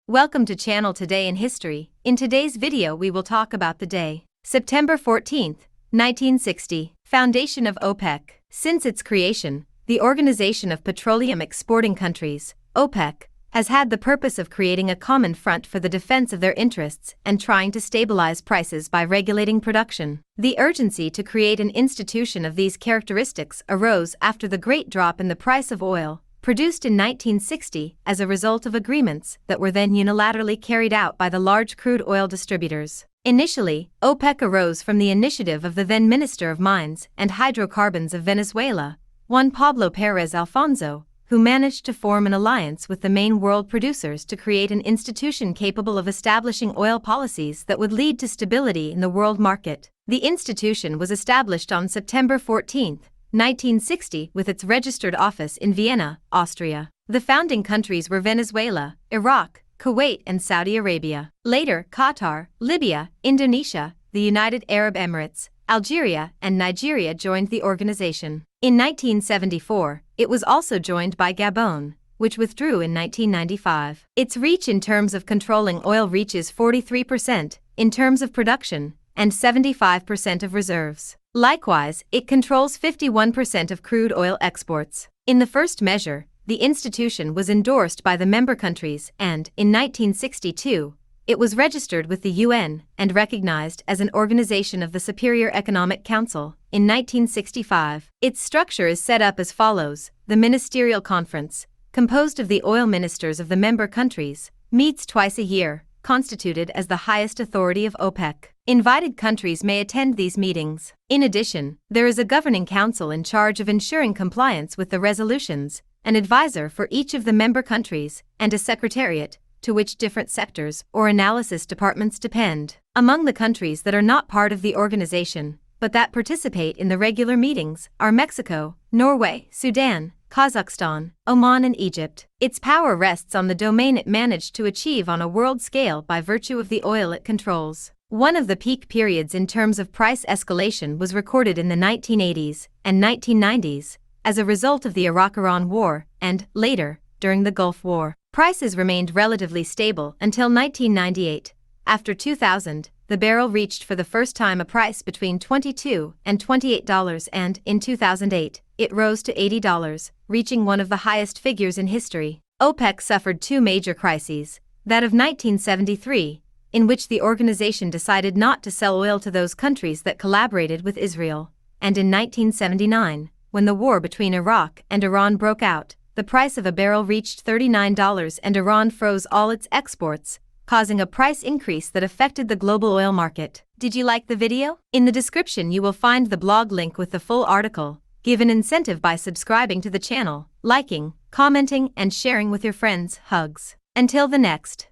Welcome to Channel Today in History. In today's video we will talk about the day, September 14, 1960, foundation of OPEC. Since its creation, the Organization of Petroleum Exporting Countries, OPEC, has had the purpose of creating a common front for the defense of their interests and trying to stabilize prices by regulating production. The urgency to create an institution of these characteristics arose after the great drop in the price of oil, produced in 1960 as a result of agreements that were then unilaterally carried out by the large crude oil distributors. Initially, OPEC arose from the initiative of the then Minister of Mines and Hydrocarbons of Venezuela, Juan Pablo Pérez Alfonso, who managed to form an alliance with the main world producers to create an institution capable of establishing oil policies that would lead to stability in the world market. The institution was established on September 14, 1960, with its registered office in Vienna, Austria. The founding countries were Venezuela, Iraq, Kuwait, and Saudi Arabia. Later, Qatar, Libya, Indonesia, the United Arab Emirates, Algeria, and Nigeria joined the organization. In 1974, it was also joined by Gabon, which withdrew in 1995. Its reach in terms of controlling oil reaches 43%, in terms of production, and 75% of reserves. Likewise, it controls 51% of crude oil exports. In the first measure, the institution was endorsed by the member countries and, in 1962, it was registered with the UN and recognized as an organization of the Superior Economic Council. In 1965, its structure is set up as follows: the Ministerial Conference, composed of the oil ministers of the member countries, meets twice a year, constituted as the highest authority of OPEC. Invited countries may attend these meetings. In addition, there is a governing council in charge of ensuring compliance with the resolutions, an advisor for each of the member countries, and a secretariat, to which different sectors or analysis departments depend. Among the countries that are not part of the organization, but that participate in the regular meetings, are Mexico, Norway, Sudan, Kazakhstan, Oman, and Egypt. Its power rests on the domain it managed to achieve on a world scale by virtue of the oil it controls. One of the peak periods in terms of price escalation was recorded in the 1980s and 1990s as a result of the Iraq-Iran War and, later, during the Gulf War. Prices remained relatively stable until 1998. After 2000, the barrel reached for the first time a price between $22 and $28, and, in 2008, it rose to $80, reaching one of the highest figures in history. OPEC suffered two major crises: that of 1973, in which the organization decided not to sell oil to those countries that collaborated with Israel, and in 1979, when the war between Iraq and Iran broke out. The price of a barrel reached $39 and Iran froze all its exports, causing a price increase that affected the global oil market. Did you like the video? In the description you will find the blog link with the full article. Give an incentive by subscribing to the channel, liking, commenting, and sharing with your friends. Hugs. Until the next.